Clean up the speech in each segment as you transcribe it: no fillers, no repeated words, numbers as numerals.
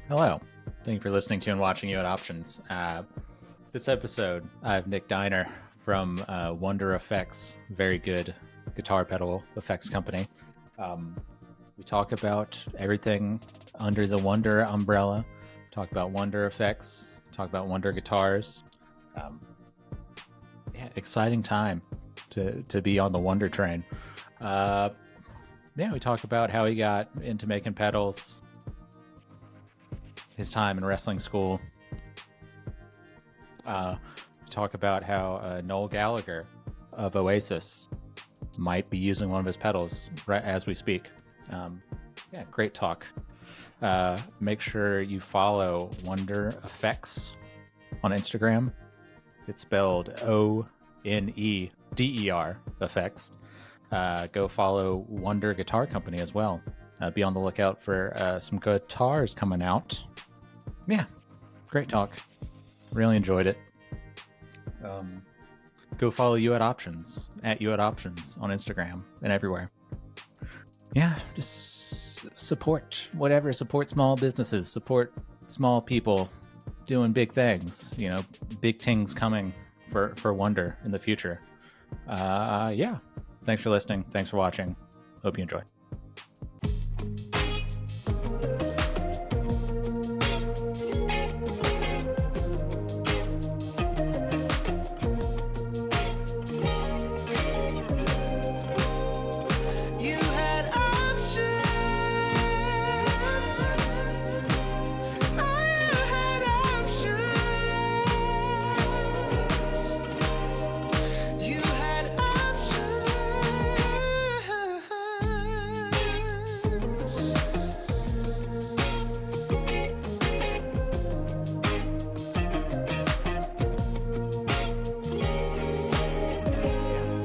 Hello. Thank you for listening to and watching You at Options. This episode, I have Nick Diener from Wonder Effects, very good guitar pedal effects company. We talk about everything under the Wonder umbrella. Talk about Wonder Effects. Talk about Wonder guitars. Exciting time to be on the Wonder train. We talk about how he got into making pedals, his time in wrestling school. Talk about how Noel Gallagher of Oasis might be using one of his pedals right as we speak. Great talk. Make sure you follow Wonder Effects on Instagram. It's spelled Oneder effects. Go follow Wonder Guitar Company as well. Be on the lookout for some guitars coming out. Yeah, great talk. Really enjoyed it. Go follow You at Options, at You at Options on Instagram and everywhere. Yeah, just support whatever. Support small businesses. Support small people doing big things. You know, big things coming for Wonder in the future. Thanks for listening. Thanks for watching. Hope you enjoy.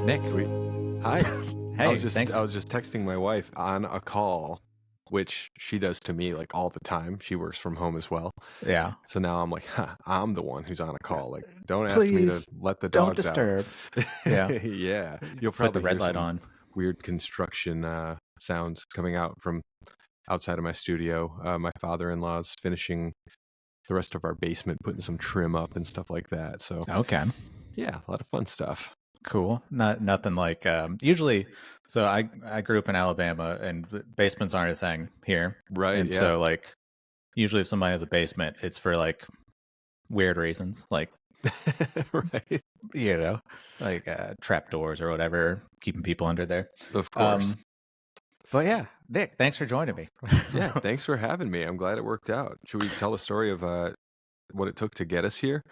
Nick, hi. Hey, I was just texting my wife on a call, which she does to me like all the time. She works from home as well. Yeah. So now I'm like, I'm the one who's on a call. Like, don't ask me to let the dogs disturb. out. Yeah. Yeah. You'll Put probably the red hear light some on. weird construction sounds coming out from outside of my studio. My father-in-law's finishing the rest of our basement, putting some trim up and stuff like that. So Okay. yeah, a lot of fun stuff. Cool. Nothing like usually. So I grew up in Alabama, and basements aren't a thing here. Right. And yeah. so like usually if somebody has a basement, it's for like weird reasons, like right. you know, like trapdoors or whatever, keeping people under there. Of course. But yeah, Nick, thanks for joining me. Yeah, thanks for having me. I'm glad it worked out. Should we tell a story of what it took to get us here?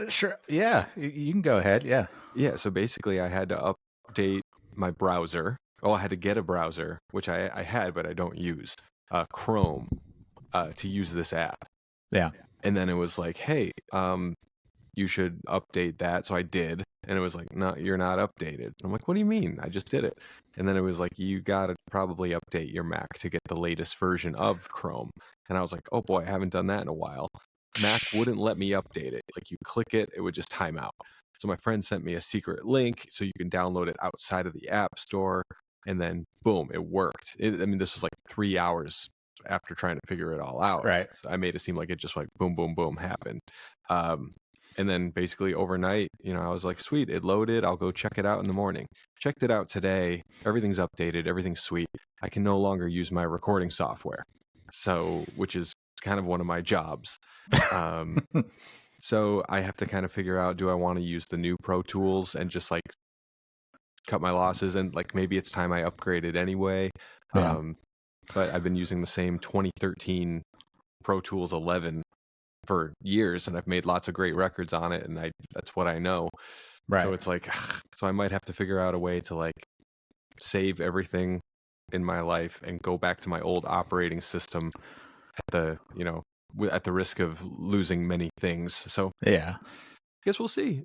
Sure. Yeah, you can go ahead. Yeah. Yeah, so basically I had to update my browser. Oh, I had to get a browser, which I had, but I don't use, Chrome, to use this app. Yeah. And then it was like, hey, you should update that. So I did. And it was like, no, you're not updated. I'm like, what do you mean? I just did it. And then it was like, you got to probably update your Mac to get the latest version of Chrome. And I was like, oh boy, I haven't done that in a while. Mac wouldn't let me update it. Like you click it, it would just time out. So my friend sent me a secret link so you can download it outside of the App Store. And then boom, it worked. This was like 3 hours after trying to figure it all out. Right. So I made it seem like it just like boom, boom, boom happened. And then basically overnight, I was like, sweet, it loaded. I'll go check it out in the morning. Checked it out today. Everything's updated. Everything's sweet. I can no longer use my recording software. So, which is kind of one of my jobs. So I have to kind of figure out, do I want to use the new Pro Tools and just like cut my losses? And like, maybe it's time I upgraded anyway. Yeah. But I've been using the same 2013 Pro Tools 11 for years, and I've made lots of great records on it, and that's what I know. Right. So it's like, so I might have to figure out a way to like save everything in my life and go back to my old operating system at the risk of losing many things. So yeah, guess we'll see.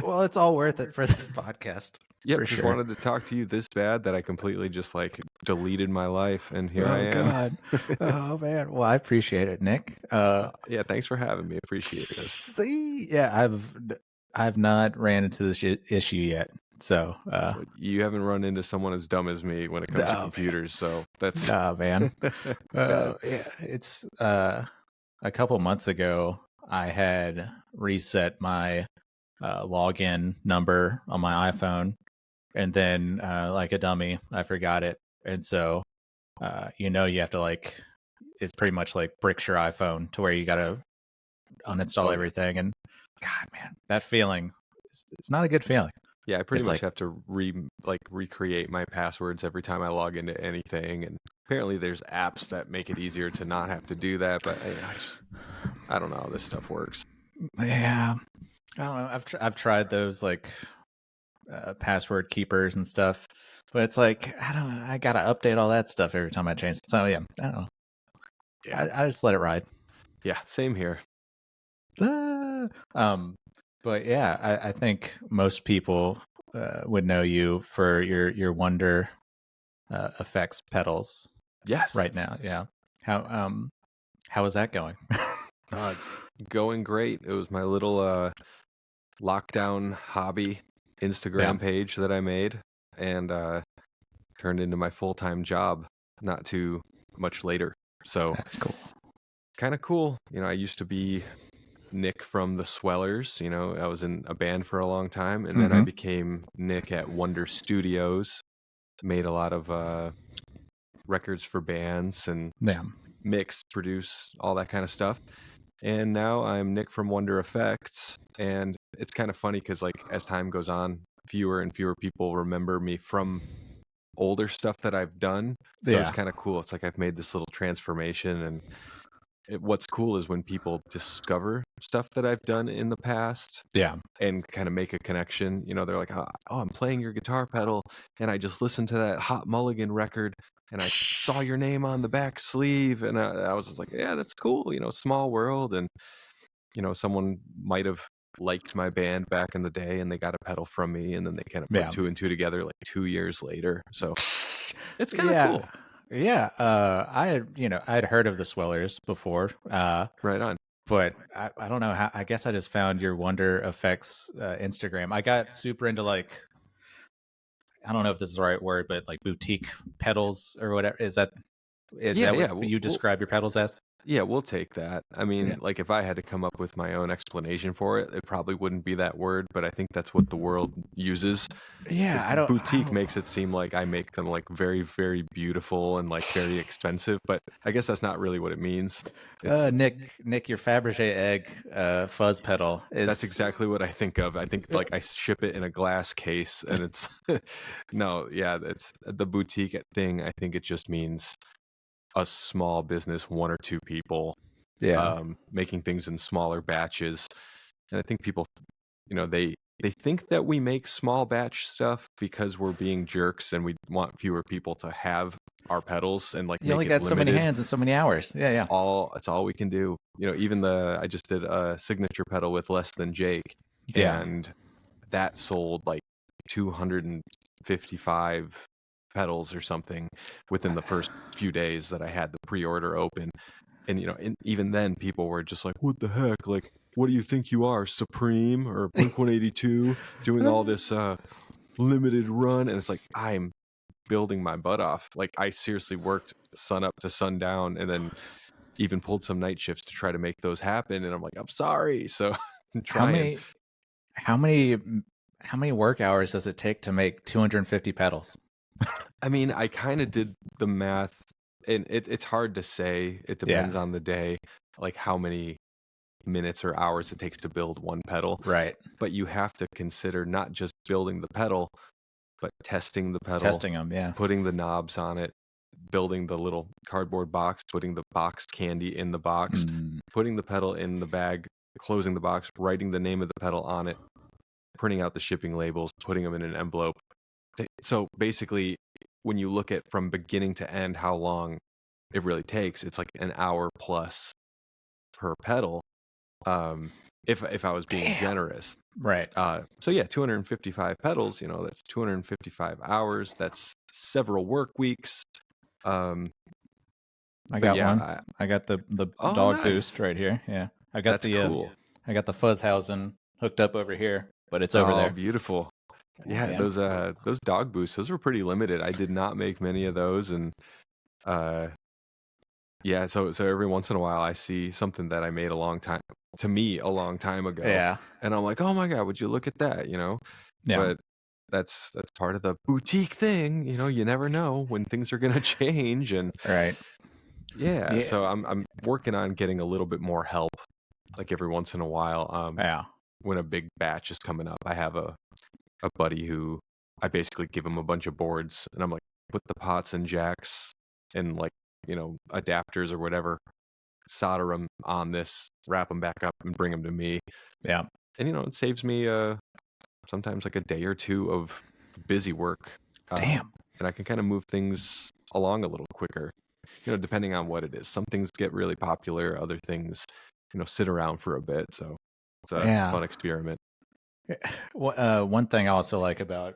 Well, it's all worth it for this podcast. Yep, just wanted to talk to you this bad that I completely just like deleted my life, and here I am. God. Oh man. Well, I appreciate it, Nick. Yeah, thanks for having me. Appreciate it. See, yeah, I've not ran into this issue yet. So you haven't run into someone as dumb as me when it comes to computers. Man. So that's man. yeah, it's a couple months ago, I had reset my login number on my iPhone, and then like a dummy, I forgot it, and so you have to like it's pretty much like bricks your iPhone to where you gotta uninstall Oh yeah. everything, and God, man, that feeling, it's not a good feeling. Yeah, I pretty It's much like, have to recreate my passwords every time I log into anything, and apparently there's apps that make it easier to not have to do that. But I don't know how this stuff works. yeah, I don't know. I've tried those like password keepers and stuff, but it's like I don't know. I gotta update all that stuff every time I change. So yeah, I don't know. Yeah, I just let it ride. yeah, same here. Ah. But yeah, I think most people would know you for your Wonder effects pedals Yes, right now. Yeah. How is that going? it's going great. It was my little lockdown hobby Yeah, Instagram page that I made, and turned into my full-time job not too much later. So that's cool. kind of cool. I used to be Nick from the Swellers. I was in a band for a long time, and then I Mm-hmm. became Nick at Wonder Studios. Made a lot of records for bands and Yeah. mix, produce, all that kind of stuff. And now I'm Nick from Wonder Effects, and it's kind of funny because like as time goes on, fewer and fewer people remember me from older stuff that I've done. So it's Yeah. kind of cool. It's like I've made this little transformation, and what's cool is when people discover stuff that I've done in the past Yeah. and kind of make a connection. They're like, oh, I'm playing your guitar pedal, and I just listened to that Hot Mulligan record, and I saw your name on the back sleeve, and I was just like, yeah, that's cool. Small world, and someone might have liked my band back in the day, and they got a pedal from me, and then they kind of put Yeah. two and two together like 2 years later. So it's kind of Yeah. cool. Yeah. I had heard of the Swellers before. Right on. But I don't know how. I guess I just found your Wonder Effects Instagram. I got super into like, I don't know if this is the right word, but like boutique pedals or whatever. Is that Yeah, what yeah. you describe your pedals as? Yeah, we'll take that. I mean, Yeah. like if I had to come up with my own explanation for it, it probably wouldn't be that word, but I think that's what the world uses. Yeah. Because I boutique don't. makes it seem like I make them like very, very beautiful and like very expensive, but I guess that's not really what it means. It's Nick, your Fabergé egg fuzz pedal That's is. exactly what I think of. I think like I ship it in a glass case, and it's no, yeah, it's the boutique thing. I think it just means a small business, one or two people Yeah. making things in smaller batches. And I think people, they think that we make small batch stuff because we're being jerks and we want fewer people to have our pedals and like You make only it got so many limited. hands and so many hours. Yeah. Yeah. It's all we can do. Even I just did a signature pedal with Less Than Jake, Yeah. and that sold like 255 pedals or something within the first few days that I had the pre-order open. And even then people were just like, what the heck? Like, what do you think you are, Supreme or Blink-182, doing all this limited run? And it's like, I'm building my butt off. Like, I seriously worked sun up to sundown, and then even pulled some night shifts to try to make those happen. And I'm like, I'm sorry. So I'm How trying. many? How many? How many work hours does it take to make 250 pedals? I mean, I kind of did the math, and it's hard to say. It Yeah. depends on the day, like how many minutes or hours it takes to build one pedal. Right. But you have to consider not just building the pedal, but testing the pedal, Testing them. Yeah. putting the knobs on it, building the little cardboard box, putting the boxed candy in the box, Mm. putting the pedal in the bag, closing the box, writing the name of the pedal on it, printing out the shipping labels, putting them in an envelope. So basically, when you look at from beginning to end how long it really takes, it's like an hour plus per pedal. If I was being Damn. generous. Right. So yeah, 255 pedals, that's 255 hours. That's several work weeks. Um, I but got one. yeah, I got the oh, dog nice. boost right here. Yeah. I got That's the cool. Fuzzhausen hooked up over here, but it's over Oh, there. beautiful. Yeah, Yeah, man. those dog boosts, those were pretty limited. I did not make many of those, and uh, Yeah, so every once in a while I see something that I made a long time ago, Yeah. and I'm like, "Oh my god, would you look at that?" Yeah. But that's part of the boutique thing, you never know when things are gonna change, and Right. yeah, Yeah. so I'm working on getting a little bit more help, like every once in a while. Yeah. When a big batch is coming up, I have a buddy who I basically give him a bunch of boards, and I'm like, put the pots and jacks and like adapters or whatever, solder them on this, wrap them back up, and bring them to me. Yeah. And it saves me sometimes like a day or two of busy work, Damn. and I can kind of move things along a little quicker. Depending on what it is. Some things get really popular, other things, sit around for a bit. So it's a Yeah. fun experiment. One thing I also like about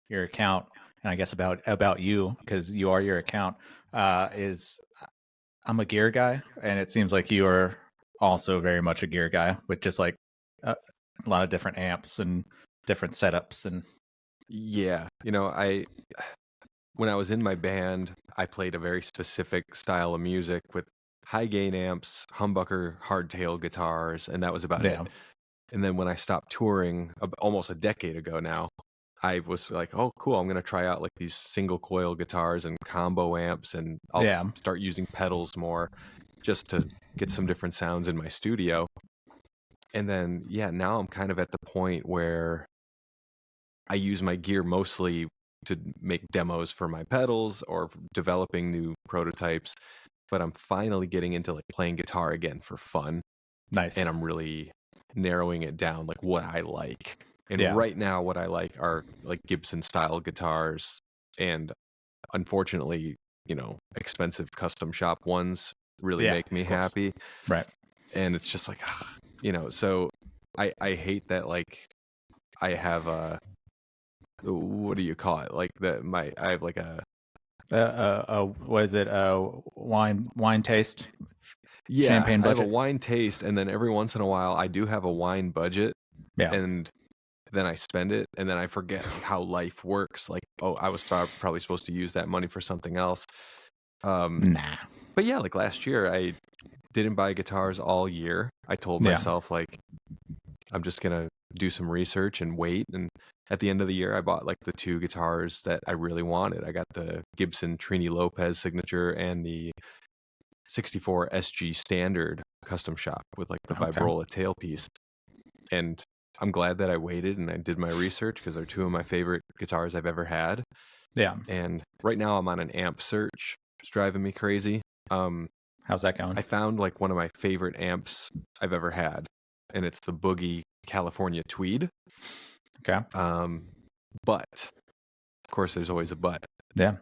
your account, and I guess about you, because you are your account, is I'm a gear guy, and it seems like you are also very much a gear guy with just like a lot of different amps and different setups and Yeah, when I was in my band, I played a very specific style of music with high gain amps, humbucker hardtail guitars, and that was about it. yeah, And then when I stopped touring almost a decade ago now, I was like, "Oh, cool! I'm gonna try out like these single coil guitars and combo amps, and I'll yeah, start using pedals more, just to get some different sounds in my studio." And then, yeah, now I'm kind of at the point where I use my gear mostly to make demos for my pedals or developing new prototypes, but I'm finally getting into like playing guitar again for fun, nice, and I'm really narrowing it down like what I like. And yeah, right now what I like are like Gibson style guitars, and unfortunately, expensive custom shop ones really yeah, make me of course, happy. right, And it's just like so I hate that, like, I have a, what do you call it, like, I have like a, what is it? Wine taste, yeah, champagne I have a budget. wine taste, and then every once in a while I do have a wine budget, Yeah, and then I spend it, and then I forget how life works. Like, oh, I was probably supposed to use that money for something else. Um, nah, but yeah, like last year, I didn't buy guitars all year. I told yeah, myself, like, I'm just gonna do some research and wait. And at the end of the year, I bought like the two guitars that I really wanted. I got the Gibson Trini Lopez signature and the 64 SG Standard custom shop with like the okay, vibrola tailpiece. And I'm glad that I waited and I did my research, because they're two of my favorite guitars I've ever had. yeah. And right now I'm on an amp search. It's driving me crazy. How's that going? I found like one of my favorite amps I've ever had, and it's the Boogie California Tweed. Okay, But of course there's always a but. yeah,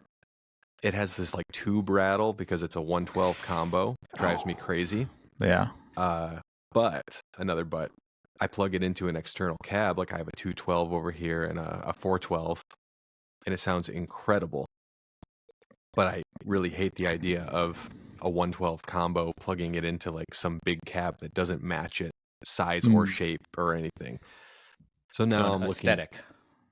It has this like tube rattle because it's a 112 combo. Drives me crazy. yeah, But another but, I plug it into an external cab. Like, I have a 212 over here and a 412, and it sounds incredible. But I really hate the idea of a 112 combo plugging it into like some big cab that doesn't match it size or Mm. shape or anything. So So now an I'm looking. aesthetic.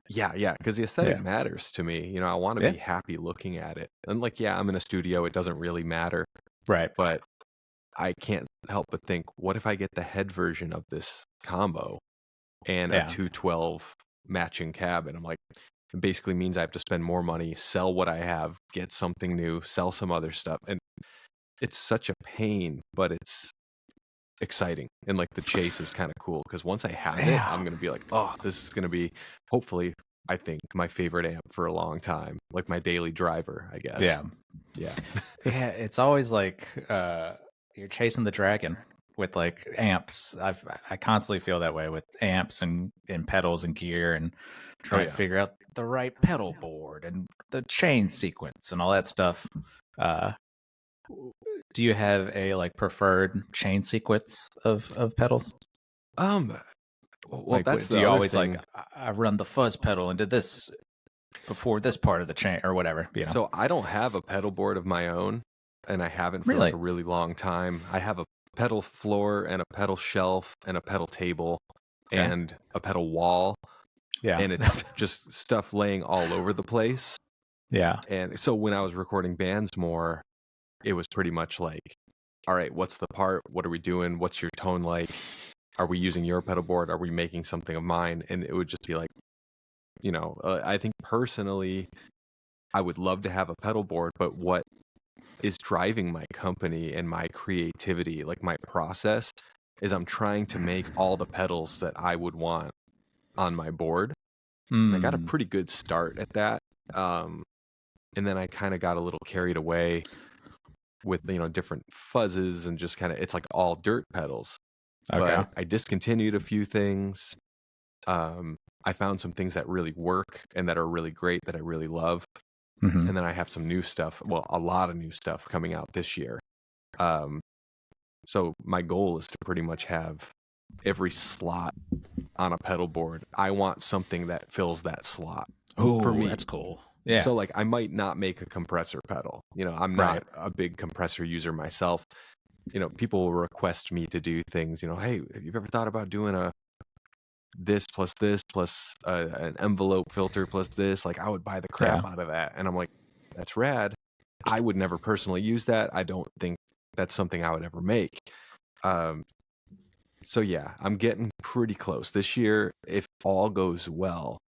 Yeah, because the aesthetic Yeah, matters to me. I want to yeah, be happy looking at it. And like, yeah, I'm in a studio. It doesn't really matter. right. But I can't help but think, what if I get the head version of this combo and a Yeah, 212 matching cab? And I'm like, it basically means I have to spend more money, sell what I have, get something new, sell some other stuff. And it's such a pain, but it's exciting. And like, the chase is kind of cool, because once I have it, yeah, I'm going to be like, oh, this is going to be, hopefully, I think, my favorite amp for a long time. Like my daily driver, I guess. yeah. Yeah. Yeah, it's always like you're chasing the dragon with like amps. I constantly feel that way with amps and pedals and gear and Oh, trying yeah. to figure out the right pedal board and the chain sequence and all that stuff. Uh, do you have a like preferred chain sequence of pedals? Well, Like, that's do the you other always like thing. I run the fuzz pedal and did this before this part of the chain or whatever? You know, So I don't have a pedal board of my own, and I haven't for like really? a really long time. I have a pedal floor and a pedal shelf and a pedal table Okay, and a pedal wall, yeah, and it's just stuff laying all over the place. yeah, And so when I was recording bands more, it was pretty much like, all right, what's the part? What are we doing? What's your tone like? Are we using your pedal board? Are we making something of mine? And it would just be like, I think personally, I would love to have a pedal board, but what is driving my company and my creativity, like my process, is I'm trying to make all the pedals that I would want on my board. And I got a pretty good start at that. And then I kind of got a little carried away with, different fuzzes and just kind of, it's like all dirt pedals. Okay. But I discontinued a few things. I found some things that really work and that are really great that I really love. Mm-hmm. And then I have some new stuff. Well, a lot of new stuff coming out this year. So my goal is to pretty much have every slot on a pedal board. I want something that fills that slot. Oh, for me. That's cool. Yeah. So like I might not make a compressor pedal. I'm not a big compressor user myself. People will request me to do things, hey, have you ever thought about doing this plus an envelope filter plus this? Like I would buy the crap out of that. And I'm like, that's rad. I would never personally use that. I don't think that's something I would ever make. So yeah, I'm getting pretty close this year. If all goes well,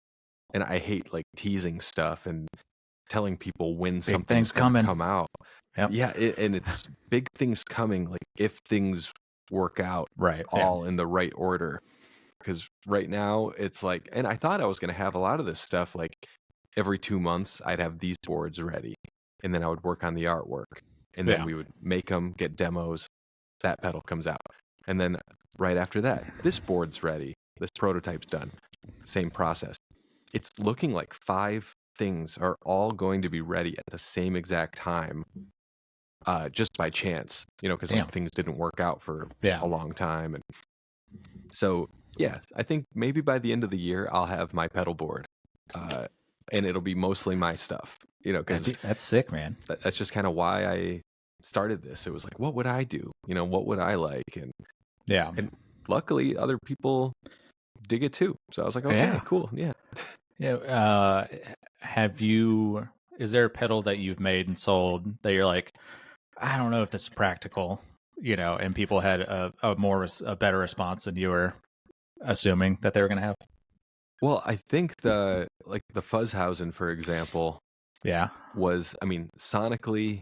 and I hate like teasing stuff and telling people when something's going to come out. Yep. Yeah, and it's big things coming. Like if things work out all in the right order. Because right now it's like, and I thought I was going to have a lot of this stuff like every 2 months I'd have these boards ready, and then I would work on the artwork, and then we would make them, get demos. That pedal comes out, and then right after that, this board's ready. This prototype's done. Same process. It's looking like 5 things are all going to be ready at the same exact time, just by chance, because like, things didn't work out for a long time. And so, yeah, I think maybe by the end of the year, I'll have my pedal board, and it'll be mostly my stuff, because that's sick, man. That's just kind of why I started this. It was like, what would I do? What would I like? And luckily, other people dig it too. So I was like, okay, cool. Yeah. Yeah. Is there a pedal that you've made and sold that you're like, I don't know if this is practical, and people had a better response than you were assuming that they were going to have? Well, I think the Fuzzhausen, for example, was, sonically,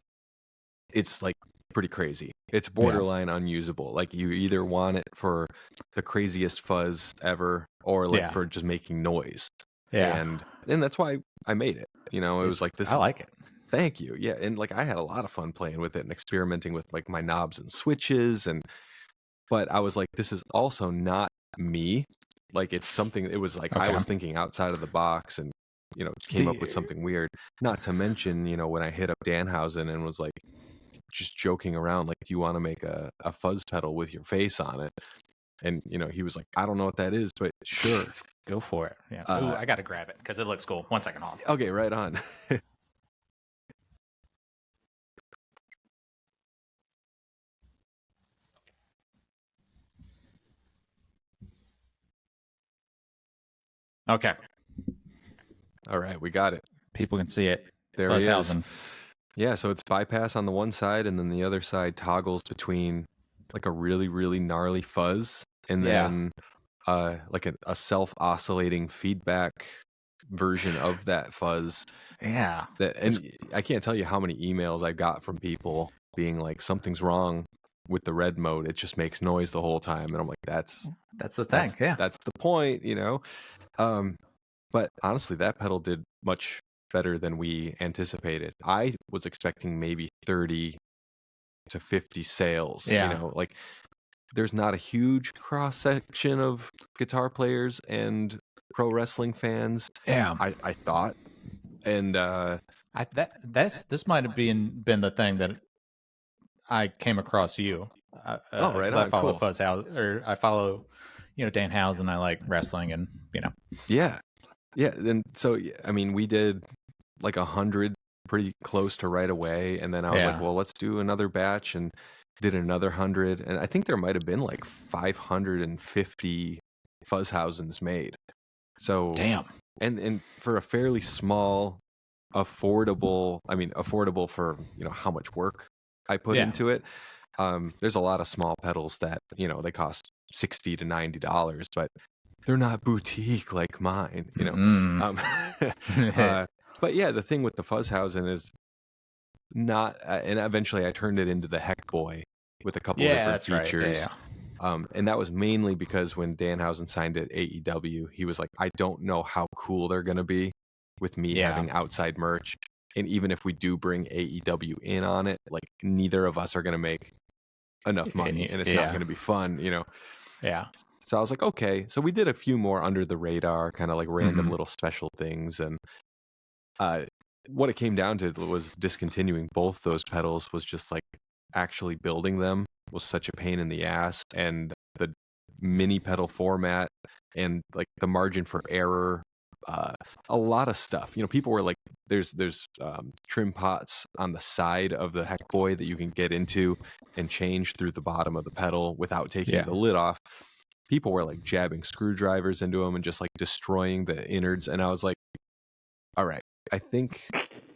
it's like pretty crazy. It's borderline unusable. Like you either want it for the craziest fuzz ever or like for just making noise. And that's why I made it. It was like this. I like it. Thank you. Yeah. And like I had a lot of fun playing with it and experimenting with like my knobs and switches. But I was like, this is also not me. Like it's something, it was like I was thinking outside of the box and, came up with something weird. Not to mention, when I hit up Danhausen and was like just joking around, like, do you want to make a fuzz pedal with your face on it? And, he was like, I don't know what that is, but sure. Go for it. Yeah. Ooh, I got to grab it because it looks cool. 1 second, hold on. Okay, right on. Okay. All right, we got it. People can see it. There he is. Yeah, so it's bypass on the one side, and then the other side toggles between like a really, really gnarly fuzz, and then like a self-oscillating feedback version of that fuzz. Yeah. And I can't tell you how many emails I got from people being like, something's wrong with the red mode. It just makes noise the whole time. And I'm like, that's the thing. That's the point, But honestly, that pedal did much better than we anticipated. I was expecting maybe 30 to 50 sales. Like there's not a huge cross section of guitar players and pro wrestling fans. Yeah, I thought, and this might have been the thing that I came across you. Right on. I follow cool. Fuzzhouse, or I follow, Danhausen. I like wrestling, and Yeah. And so we did like 100 pretty close to right away, and then I was like, well, let's do another batch, and did another 100, and I think there might have been like 550 Fuzzhausens made. So damn. And for a fairly small, affordable for how much work I put Yeah. into it. There's a lot of small pedals that, they cost $60 to $90, but they're not boutique like mine, Mm. Um, uh, but yeah, the thing with the Fuzzhausen is not, and eventually I turned it into the Heck Boy with a couple Yeah, different that's right. Yeah, features. yeah. And that was mainly because when Danhausen signed at AEW, he was like, I don't know how cool they're going to be with me Yeah. having outside merch. And even if we do bring AEW in on it, like neither of us are going to make enough money and it's not Yeah. going to be fun, Yeah. So I was like, okay. So we did a few more under the radar, kind of like random Mhm. little special things. And uh, what it came down to was discontinuing both those pedals was just like actually building them was such a pain in the ass. And the mini pedal format and like the margin for error, uh, a lot of stuff. People were like, there's trim pots on the side of the Heck Boy that you can get into and change through the bottom of the pedal without taking Yeah. the lid off. People were like jabbing screwdrivers into them and just like destroying the innards. And I was like, all right, I think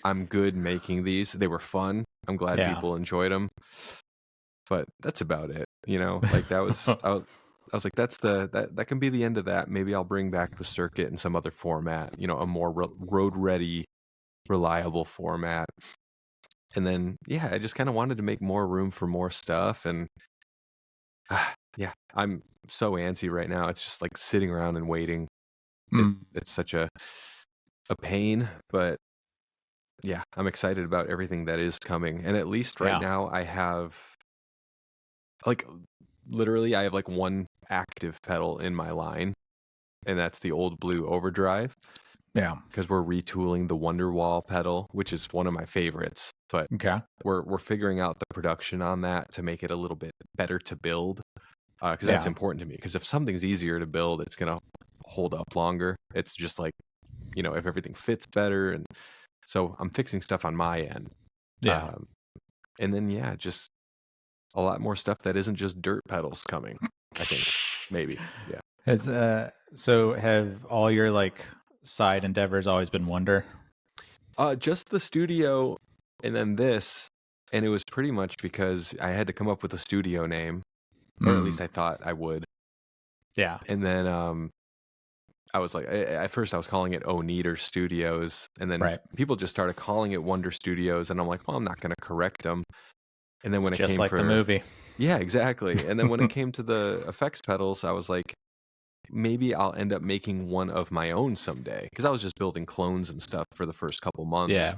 I'm good making these. They were fun. I'm glad Yeah. people enjoyed them, but that's about it. Like that was I was like, that can be the end of that. Maybe I'll bring back the circuit in some other format. A more road ready, reliable format. And then yeah, I just kind of wanted to make more room for more stuff. And yeah, I'm so antsy right now. It's just like sitting around and waiting. Mm. It's such a pain, but yeah, I'm excited about everything that is coming. And at least right Yeah. now I have like literally I have like one active pedal in my line, and that's the old blue overdrive Yeah. because we're retooling the Wonderwall pedal, which is one of my favorites. But Okay. we're figuring out the production on that to make it a little bit better to build, because that's Yeah. important to me. Because if something's easier to build, it's gonna hold up longer. It's just like, if everything fits better. And so I'm fixing stuff on my end. Yeah. And then yeah, just a lot more stuff that isn't just dirt pedals coming, I think. Maybe. Yeah. So have all your like side endeavors always been Wonder? Just the studio and then this, and it was pretty much because I had to come up with a studio name, or at least I thought I would. Yeah. And then I was like, at first I was calling it Oneder Studios, and then Right. people just started calling it Wonder Studios, and I'm like, well, I'm not going to correct them. And then It's when it just came like the for, movie. yeah, exactly. And then when it came to the effects pedals, I was like, maybe I'll end up making one of my own someday, because I was just building clones and stuff for the first couple months. Yeah.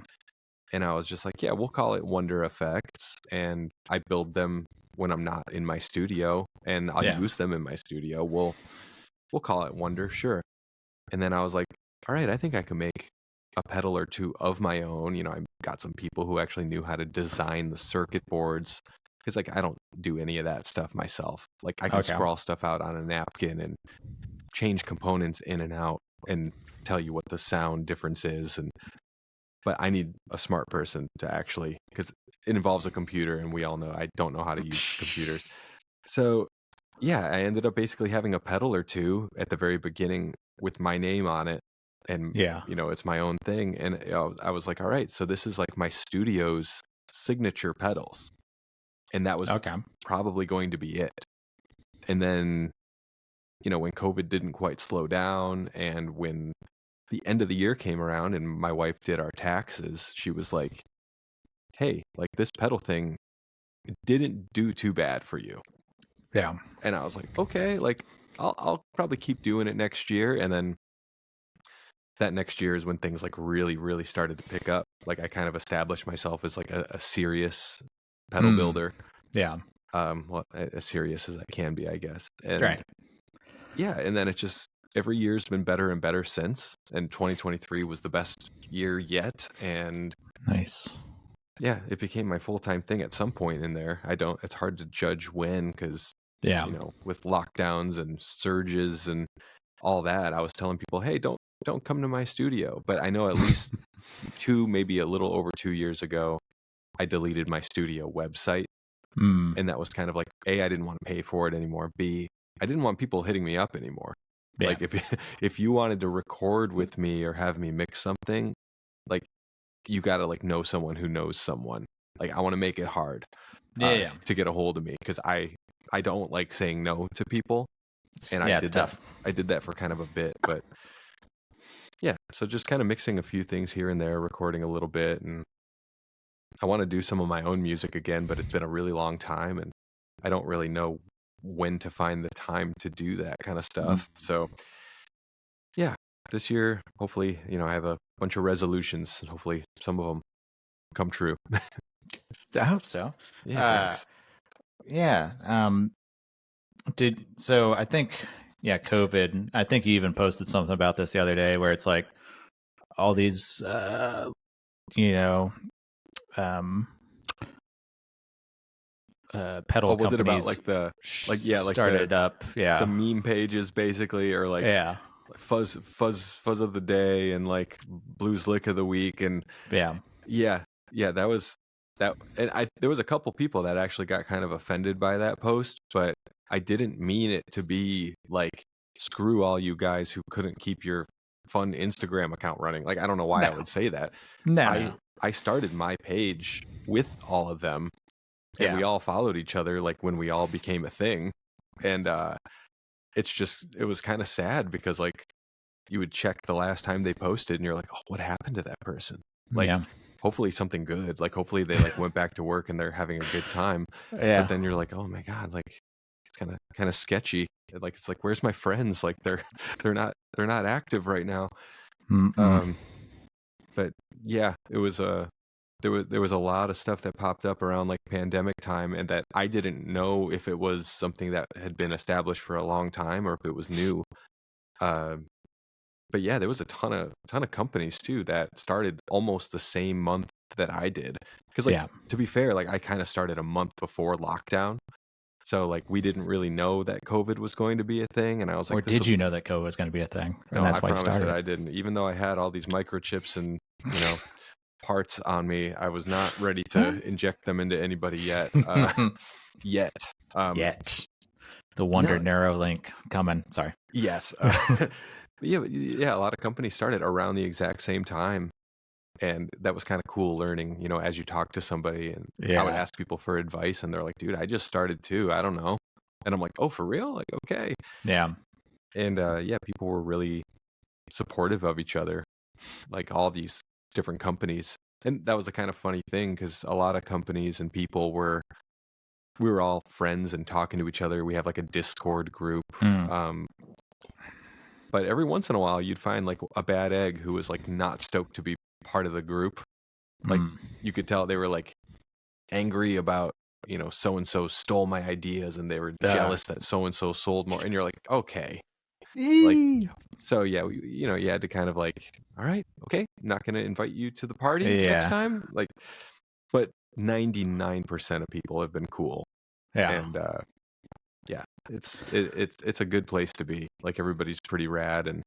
And I was just like, yeah, we'll call it Wonder Effects. And I build them when I'm not in my studio, and I'll Yeah. use them in my studio. We'll call it Wonder, sure. And then I was like, all right, I think I can make a pedal or two of my own. I got some people who actually knew how to design the circuit boards, because like I don't do any of that stuff myself. Like I can Okay. scrawl stuff out on a napkin and change components in and out and tell you what the sound difference is. But I need a smart person to actually, because it involves a computer, and we all know I don't know how to use computers. So yeah, I ended up basically having a pedal or two at the very beginning with my name on it, and Yeah. it's my own thing. And I was like, all right, so this is like my studio's signature pedals, and that was Okay. probably going to be it. And then when COVID didn't quite slow down, and when the end of the year came around and my wife did our taxes, she was like, hey, like this pedal thing didn't do too bad for you. Yeah. And I was like, okay, like I'll probably keep doing it next year. And then that next year is when things like really, really started to pick up. Like I kind of established myself as like a serious pedal builder. Yeah. Well, as serious as I can be, I guess. And Right. yeah, and then it just every year's been better and better since. And 2023 was the best year yet. And Nice. yeah, it became my full-time thing at some point in there. It's hard to judge when, because Yeah. with lockdowns and surges and all that, I was telling people, hey, don't come to my studio. But I know at least maybe a little over 2 years ago, I deleted my studio website. And that was kind of like, A, I didn't want to pay for it anymore. B, I didn't want people hitting me up anymore. Yeah. Like if you wanted to record with me or have me mix something, like you got to like know someone who knows someone. Like I want to make it hard Yeah. to get a hold of me, because I don't like saying no to people, and It's tough. I did that for kind of a bit, but yeah, so just kind of mixing a few things here and there, recording a little bit, and I want to do some of my own music again, but it's been a really long time, and I don't really know when to find the time to do that kind of stuff. So yeah, this year, hopefully, I have a bunch of resolutions, and hopefully some of them come true. I hope so. Yeah, thanks. Yeah. So I think, COVID. I think you even posted something about this the other day, where it's like all these, you know, um, pedal Was it about companies like started up. the Yeah. meme pages basically, or like Yeah. fuzz of the day and like blues lick of the week, and Yeah. yeah, that was that. And there was a couple people that actually got kind of offended by that post, but I didn't mean it to be like, screw all you guys who couldn't keep your fun Instagram account running. Like, I don't know why I No. would say that. No. I started my page with all of them, and Yeah. we all followed each other like when we all became a thing. And it was kind of sad, because like you would check the last time they posted and you're like, oh, what happened to that person? Like, Yeah. hopefully something good. Like, hopefully they like went back to work and they're having a good time. Yeah. But then you're like, oh my God, like it's kind of sketchy. Like, it's like, where's my friends? Like they're not active right now. But yeah, it was there was a lot of stuff that popped up around like pandemic time, and that I didn't know if it was something that had been established for a long time or if it was new. But yeah, there was a ton of companies too that started almost the same month that I did. Because like, Yeah. to be fair, like I kind of started a month before lockdown, so like we didn't really know that COVID was going to be a thing, and I was like, Or did you know that COVID was going to be a thing? And no, that's I why you promise that started. I didn't. Even though I had all these microchips and parts on me, I was not ready to inject them into anybody yet. Yet. Yet. The Wonder No. Neuralink coming. Sorry. Yes. Yeah, a lot of companies started around the exact same time, and that was kind of cool learning, as you talk to somebody, and I would Yeah. ask people for advice, and they're like, dude, I just started too, I don't know. And I'm like, oh, for real? Like, okay. Yeah. And yeah, people were really supportive of each other, like all these different companies. And that was the kind of funny thing, because a lot of companies and people we were all friends and talking to each other. We have like a Discord group. But every once in a while, you'd find like a bad egg who was like not stoked to be part of the group. Like you could tell they were like angry about, so and so stole my ideas, and they were jealous that so and so sold more. And you're like, okay, like, so yeah, you had to kind of like, all right, okay, I'm not going to invite you to the party next time. Like, but 99% of people have been cool. Yeah. And yeah, it's a good place to be. Like, everybody's pretty rad, and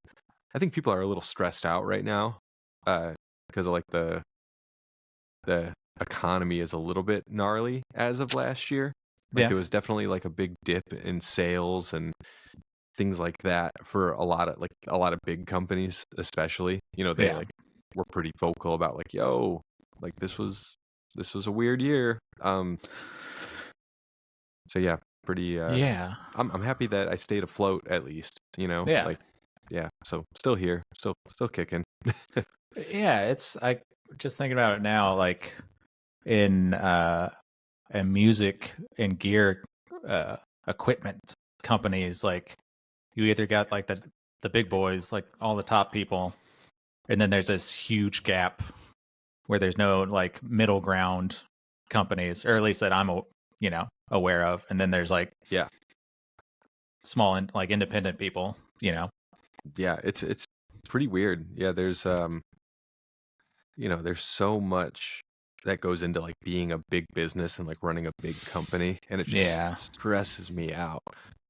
I think people are a little stressed out right now because of like the economy is a little bit gnarly as of last year. Like, there was definitely like a big dip in sales and things like that for a lot of big companies, especially. They like were pretty vocal about like, yo, like this was a weird year. So yeah, pretty I'm happy that I stayed afloat at least, like, yeah, so still here, still kicking. Yeah, it's I just thinking about it now, like in music and gear equipment companies, like you either got like the big boys, like all the top people, and then there's this huge gap where there's no like middle ground companies, or at least that I'm aware of, and then there's like small and like independent people. Yeah, it's pretty weird. Yeah, there's there's so much that goes into like being a big business and like running a big company, and it just stresses me out,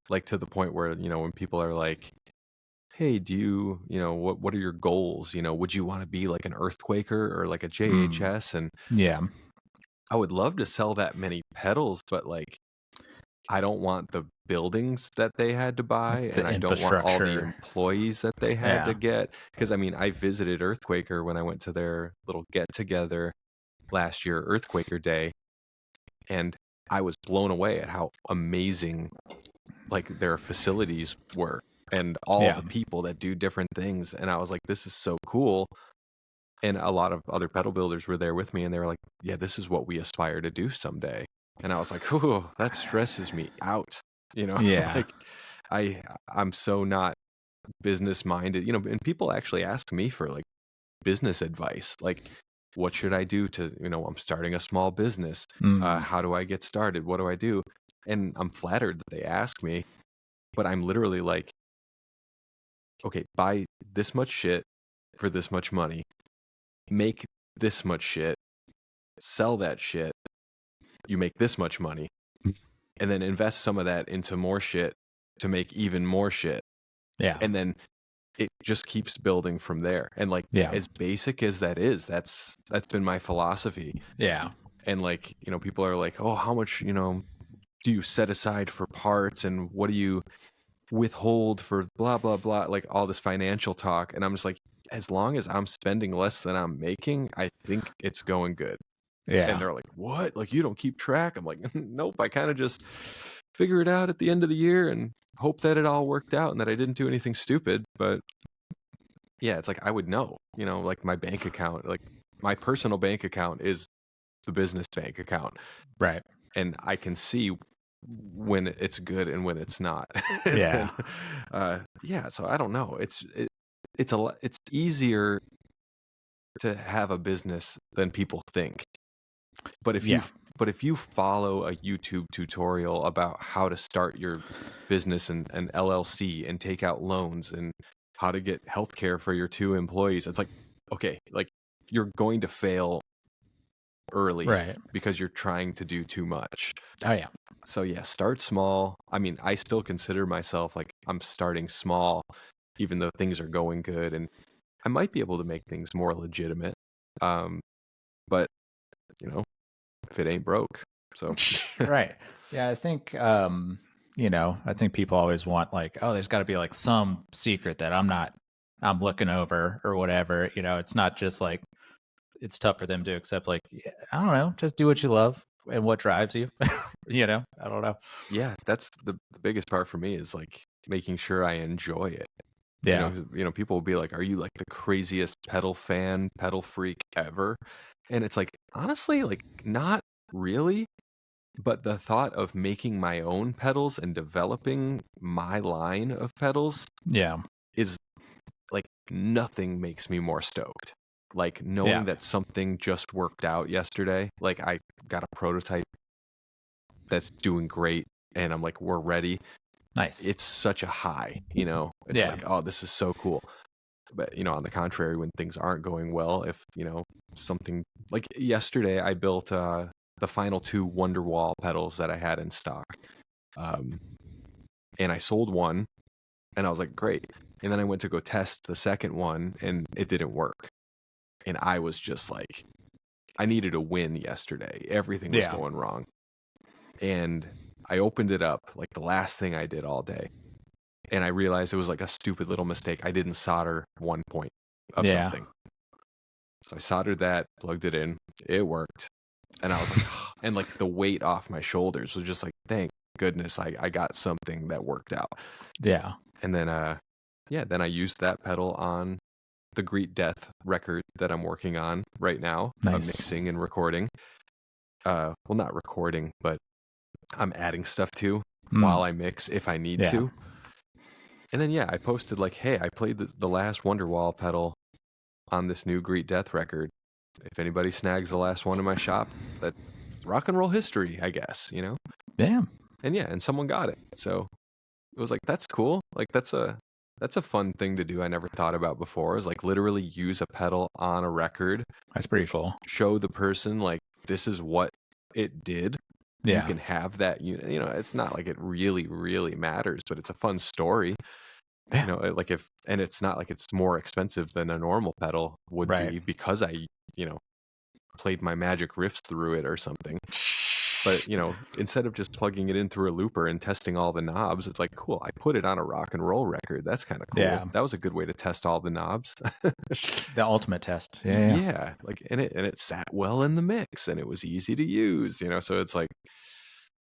like to the point where when people are like, hey, do you what are your goals, would you want to be like an earthquaker or like a JHS? And I would love to sell that many pedals, but like I don't want the buildings that they had to buy, and I don't want all the employees that they had to get. Because I mean, I visited Earthquaker when I went to their little get together, last year, Earthquaker Day, and I was blown away at how amazing like their facilities were and all Yeah. the people that do different things. And I was like, this is so cool. And a lot of other pedal builders were there with me, and they were like, yeah, this is what we aspire to do someday. And I was like, ooh, that stresses me out. You know, Yeah. like I'm so not business minded, and people actually ask me for like business advice. Like, what should I do to, I'm starting a small business. Mm. How do I get started? What do I do? And I'm flattered that they ask me, but I'm literally like, okay, buy this much shit for this much money, make this much shit, sell that shit, you make this much money, and then invest some of that into more shit to make even more shit. Yeah. And then it just keeps building from there. And like, Yeah. as basic as that is, that's been my philosophy. Yeah. And like, people are like, oh, how much, do you set aside for parts, and what do you withhold for blah blah blah, like all this financial talk. And I'm just like, as long as I'm spending less than I'm making, I think it's going good. And Yeah. they're like, what, like you don't keep track? I'm like, nope, I kind of just figure it out at the end of the year and hope that it all worked out and that I didn't do anything stupid. But yeah, it's like I would know, like my bank account, like my personal bank account is the business bank account, Right. and I can see when it's good and when it's not. And Yeah. yeah, so I don't know. It's easier to have a business than people think. But if Yeah. you follow a YouTube tutorial about how to start your business and an LLC and take out loans and how to get healthcare for your 2 employees, it's like, okay, like you're going to fail early Right. because you're trying to do too much. Oh yeah. So yeah, start small. I mean, I still consider myself like I'm starting small, even though things are going good, and I might be able to make things more legitimate. But if it ain't broke, so Right. Yeah, I think I think people always want like, oh, there's got to be like some secret that I'm looking over or whatever. It's not just like it's tough for them to accept like, yeah, I don't know, just do what you love and what drives you. I don't know. yeah, that's the biggest part for me is like making sure I enjoy it. Yeah. People will be like, "Are you like the craziest pedal fan, pedal freak ever?" And it's like, honestly, like not really. But the thought of making my own pedals and developing my line of pedals Yeah. is like nothing makes me more stoked. Like knowing that something just worked out yesterday, like I got a prototype that's doing great and I'm like, we're ready. Nice. It's such a high, it's like, oh, this is so cool. But, on the contrary, when things aren't going well, if, something like yesterday, I built the final 2 Wonderwall pedals that I had in stock. And I sold one and I was like, great. And then I went to go test the second one and it didn't work. And I was just like, I needed a win yesterday. Everything was going wrong. And I opened it up, like the last thing I did all day. And I realized it was like a stupid little mistake. I didn't solder one point of something. So I soldered that, plugged it in. It worked. And I was like, and like the weight off my shoulders was just like, thank goodness I got something that worked out. Yeah. And then, then I used that pedal on the Greet Death record that I'm working on right now. Nice. I'm mixing and recording. Well, not recording, but I'm adding stuff to while I mix if I need to. And then, I posted like, hey, I played the last Wonderwall pedal on this new Greet Death record. If anybody snags the last one in my shop, that's rock and roll history, I guess, Damn. And and someone got it. So it was like, that's cool. Like that's a fun thing to do. I never thought about before, is like literally use a pedal on a record. That's pretty cool. Show the person like this is what it did. Yeah. You can have that unit. It's not like it really, really matters, but it's a fun story. Yeah. Like and it's not like it's more expensive than a normal pedal would be because I, played my magic riffs through it or something. But, instead of just plugging it in through a looper and testing all the knobs, it's like, cool, I put it on a rock and roll record. That's kind of cool. Yeah. That was a good way to test all the knobs. The ultimate test. Yeah. Yeah, like, and it sat well in the mix, and it was easy to use, so it's like,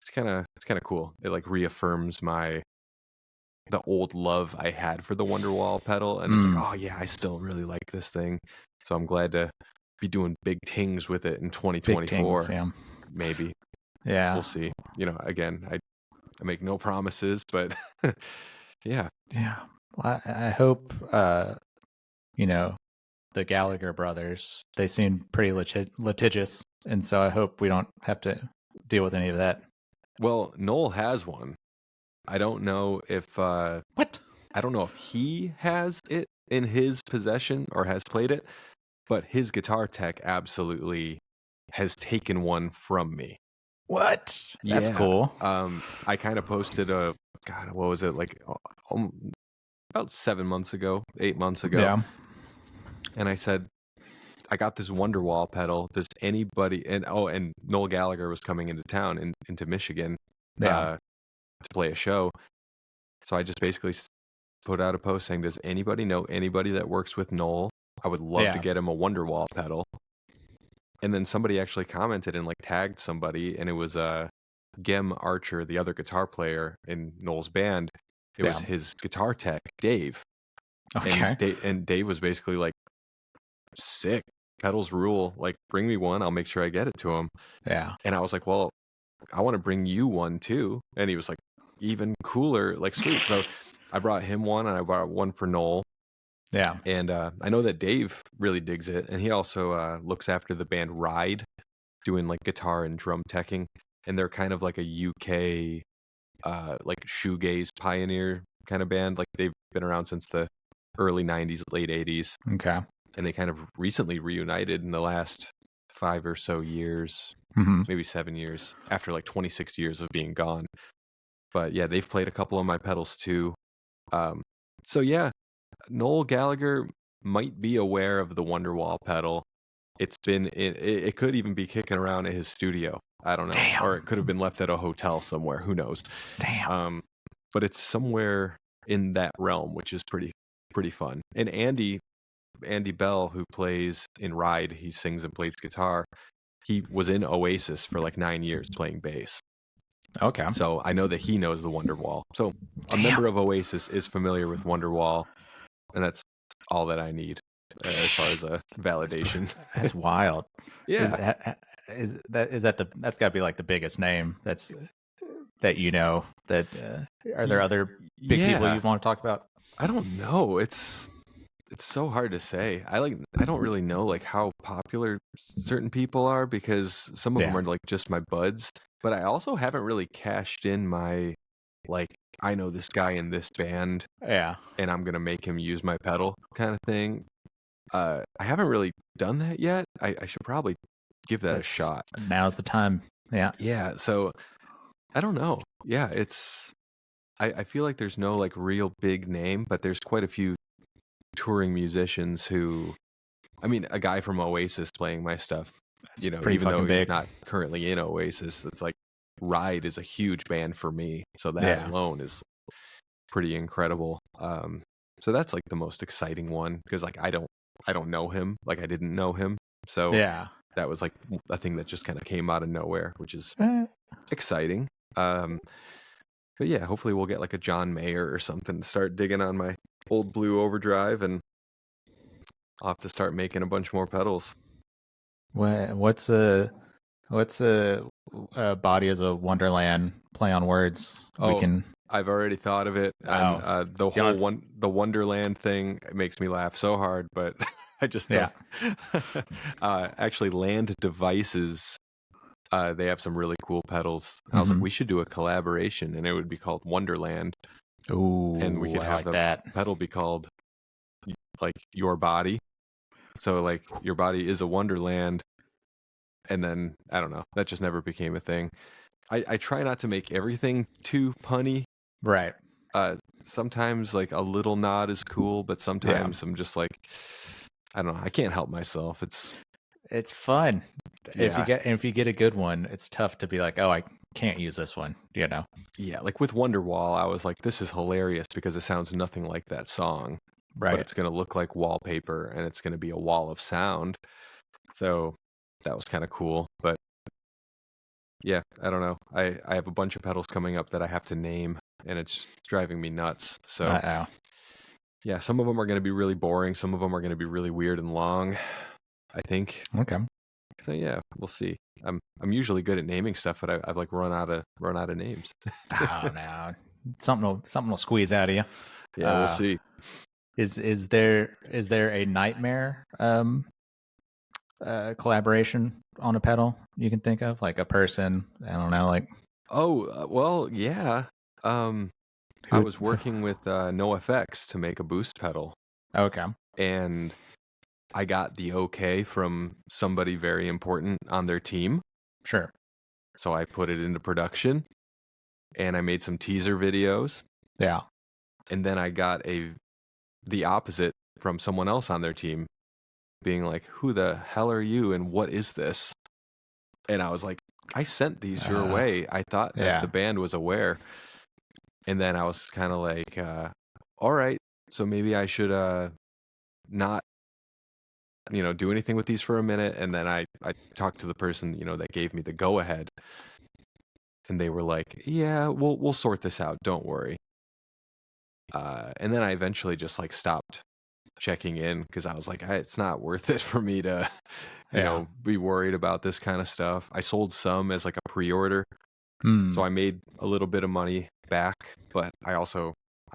it's kind of cool. It like reaffirms the old love I had for the Wonderwall pedal, and it's like, oh yeah, I still really like this thing. So I'm glad to be doing big tings with it in 2024. Big tings, yeah. Maybe. Yeah. We'll see. Again, I make no promises, but yeah. Yeah. Well, I hope the Gallagher brothers, they seem pretty litigious, and so I hope we don't have to deal with any of that. Well, Noel has one. I don't know if what? I don't know if he has it in his possession or has played it, but his guitar tech absolutely has taken one from me. What? That's cool. I kind of posted what was it, like about 7 months ago, 8 months ago. Yeah. And I said, I got this Wonderwall pedal. Does anybody, and Noel Gallagher was coming into town, into Michigan, to play a show. So I just basically put out a post saying, does anybody know anybody that works with Noel? I would love to get him a Wonderwall pedal. And then somebody actually commented and like tagged somebody, and it was Gem Archer, the other guitar player in Noel's band. It was his guitar tech, Dave. Okay. And Dave was basically like, sick, pedals rule, like bring me one, I'll make sure I get it to him. Yeah. And I was like, well, I want to bring you one too. And he was like, even cooler, like sweet. So I brought him one, and I brought one for Noel. Yeah. And I know that Dave really digs it, and he also looks after the band Ride, doing like guitar and drum teching, and they're kind of like a UK like shoegaze pioneer kind of band. Like they've been around since the early 90s, late 80s. Okay. And they kind of recently reunited in the last 5 or so years, maybe 7 years, after like 26 years of being gone. But yeah, they've played a couple of my pedals too. So yeah, Noel Gallagher might be aware of the Wonderwall pedal. It could even be kicking around at his studio. I don't know. Damn. Or it could have been left at a hotel somewhere. Who knows? Damn. But it's somewhere in that realm, which is pretty fun. And Andy Bell, who plays in Ride, he sings and plays guitar. He was in Oasis for like 9 years playing bass. Okay. So I know that he knows the Wonderwall. So a member of Oasis is familiar with Wonderwall, and that's all that I need as far as a validation. That's wild. Yeah. That's got to be like the biggest name that are there other big people you want to talk about? I don't know. It's so hard to say. I don't really know like how popular certain people are, because some of them are like just my buds, but I also haven't really cashed in my like, I know this guy in this band, and I'm gonna make him use my pedal kind of thing. I haven't really done that yet. I should probably give that a shot. Now's the time. Yeah. So I don't know. Yeah, I feel like there's no like real big name, but there's quite a few touring musicians who, I mean, a guy from Oasis playing my stuff, even though he's not currently in Oasis, it's like Ride is a huge band for me. So that alone is pretty incredible. So that's like the most exciting one, because like I don't know him, like I didn't know him. So that was like a thing that just kind of came out of nowhere, which is exciting. But yeah, hopefully we'll get like a John Mayer or something to start digging on my old blue overdrive, and I'll have to start making a bunch more pedals. What's a Body as a Wonderland play on words? I've already thought of it. And the Wonderland thing, it makes me laugh so hard, but I just don't. Actually, Land Devices, they have some really cool pedals. I was like, we should do a collaboration, and it would be called Wonderland. Ooh, and we could have the pedal be called like Your Body. So like your body is a wonderland, and then I don't know, that just never became a thing. I try not to make everything too punny. Right. Sometimes like a little nod is cool, but sometimes I'm just like, I don't know, I can't help myself. It's fun. if Yeah. you get a good one, it's tough to be like, oh, I can't use this one. You know. Yeah, like with Wonderwall, I was like, this is hilarious because it sounds nothing like that song, but Right. it's going to look like wallpaper and it's going to be a wall of sound. So that was kind of cool. But yeah, I don't know. I have a bunch of pedals coming up that I have to name, and it's driving me nuts. So Oh. yeah, some of them are going to be really boring. Some of them are going to be really weird and long, I think. Okay. So yeah, we'll see. I'm usually good at naming stuff, but I've like run out of names. Oh no. Something will squeeze out of you. Yeah, we'll see. Is there a nightmare collaboration on a pedal you can think of, like a person? I don't know, like Oh, well, yeah. I who? was working with NoFX to make a boost pedal, Okay, and I got the okay from somebody very important on their team. sure. So I put it into production, and I made some teaser videos, Yeah. and then I got the opposite from someone else on their team being like, "Who the hell are you and what is this?" And I was like, "I sent these your way. I thought that the Yeah. band was aware." And then I was kind of like, all right, so maybe I should not, do anything with these for a minute. And then I talked to the person, that gave me the go ahead, and they were like, yeah, we'll sort this out. Don't worry. And then I eventually just like stopped checking in because I was like, it's not worth it for me to, Yeah. be worried about this kind of stuff. I sold some as like a pre-order. So I made a little bit of money back, but I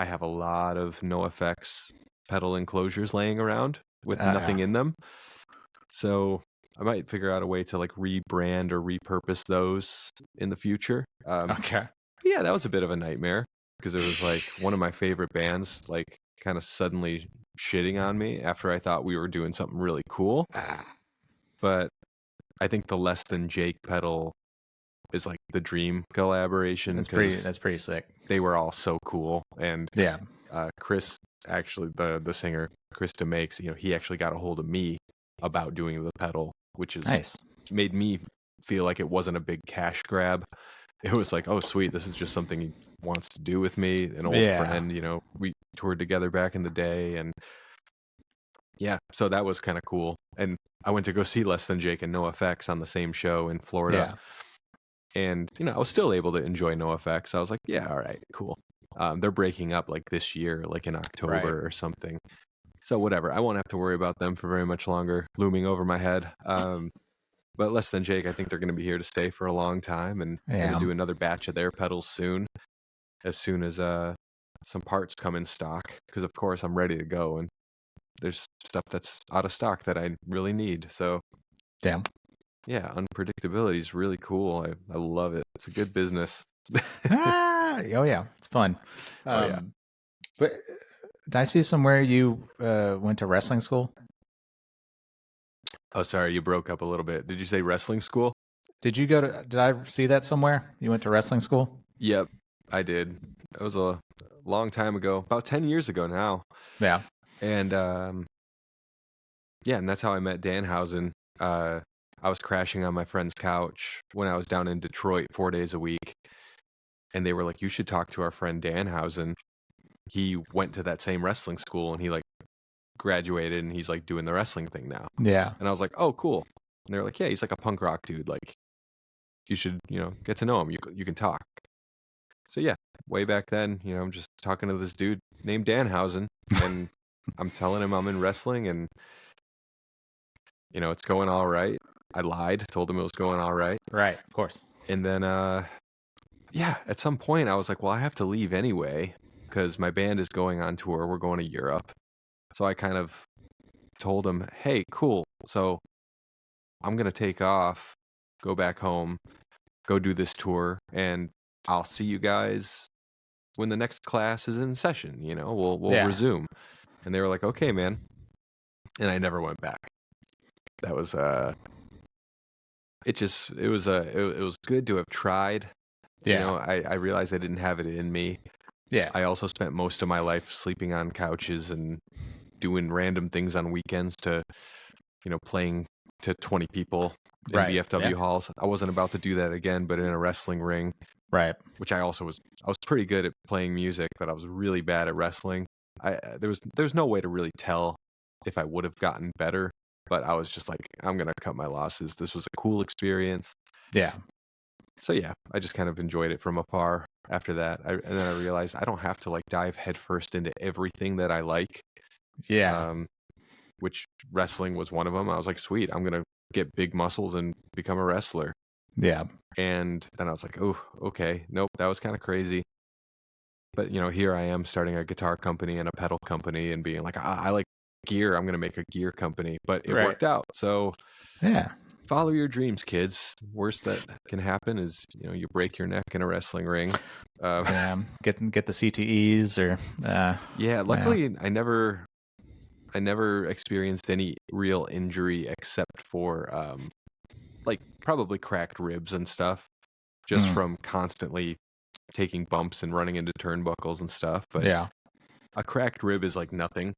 have a lot of NoFX pedal enclosures laying around with nothing in them. So I might figure out a way to like rebrand or repurpose those in the future. Okay. Yeah, that was a bit of a nightmare because it was like one of my favorite bands, like kind of suddenly shitting on me after I thought we were doing something really cool. But I think the Less Than Jake pedal is like the dream collaboration because That's pretty sick. they were all so cool. And Yeah. Chris, actually, the singer, Chris DeMakes, he actually got a hold of me about doing the pedal, which is Nice. made me feel like it wasn't a big cash grab. It was like, oh, sweet, this is just something he wants to do with me, an old friend. We toured together back in the day, and yeah, so that was kind of cool. And I went to go see Less Than Jake and NoFX on the same show in Florida. Yeah. And, I was still able to enjoy NoFX. I was like, yeah, all right, cool. They're breaking up like this year, like in October or something. So whatever. I won't have to worry about them for very much longer, looming over my head. But Less Than Jake, I think they're going to be here to stay for a long time, and going to do another batch of their pedals soon as some parts come in stock. Because, of course, I'm ready to go, and there's stuff that's out of stock that I really need. So, Damn. yeah, unpredictability is really cool. I love it. It's a good business. Oh yeah, it's fun. Oh, yeah. But did I see somewhere you went to wrestling school? Oh, sorry, you broke up a little bit. Did you say wrestling school? Did you go to? Did I see that somewhere? You went to wrestling school? Yep, I did. It was a long time ago, about 10 years ago now. Yeah. And yeah, and that's how I met Danhausen. I was crashing on my friend's couch when I was down in Detroit 4 days a week. And they were like, you should talk to our friend Danhausen. He went to that same wrestling school and he like graduated and he's like doing the wrestling thing now. Yeah. And I was like, oh, cool. And they're like, yeah, he's like a punk rock dude. Like, you should, get to know him. You can talk. So yeah, way back then, I'm just talking to this dude named Danhausen, and I'm telling him I'm in wrestling, and it's going all right. I lied, told him it was going all right. Right. Of course. And then, yeah, at some point I was like, well, I have to leave anyway because my band is going on tour. We're going to Europe. So I kind of told him, hey, cool. So I'm going to take off, go back home, go do this tour, and I'll see you guys when the next class is in session. We'll resume. And they were like, okay, man. And I never went back. That was it was good to have tried. Yeah. I realized I didn't have it in me. Yeah. I also spent most of my life sleeping on couches and doing random things on weekends to, playing to 20 people in Right. VFW Yeah. halls. I wasn't about to do that again, but in a wrestling ring, Right. which I was pretty good at playing music, but I was really bad at wrestling. There's no way to really tell if I would have gotten better, but I was just like, I'm gonna cut my losses. This was a cool experience. Yeah. So yeah, I just kind of enjoyed it from afar after that. And then I realized I don't have to like dive headfirst into everything that I like. Yeah. Which wrestling was one of them. I was like, sweet, I'm gonna get big muscles and become a wrestler. Yeah. And then I was like, oh, okay, nope, that was kind of crazy. But here I am starting a guitar company and a pedal company and being like, I like gear. I'm gonna make a gear company. But it Right. worked out. So Yeah. follow your dreams, kids. Worst that can happen is you break your neck in a wrestling ring. Get the CTEs or Yeah, luckily I never experienced any real injury except for like probably cracked ribs and stuff, just from constantly taking bumps and running into turnbuckles and stuff. But yeah. a cracked rib is like nothing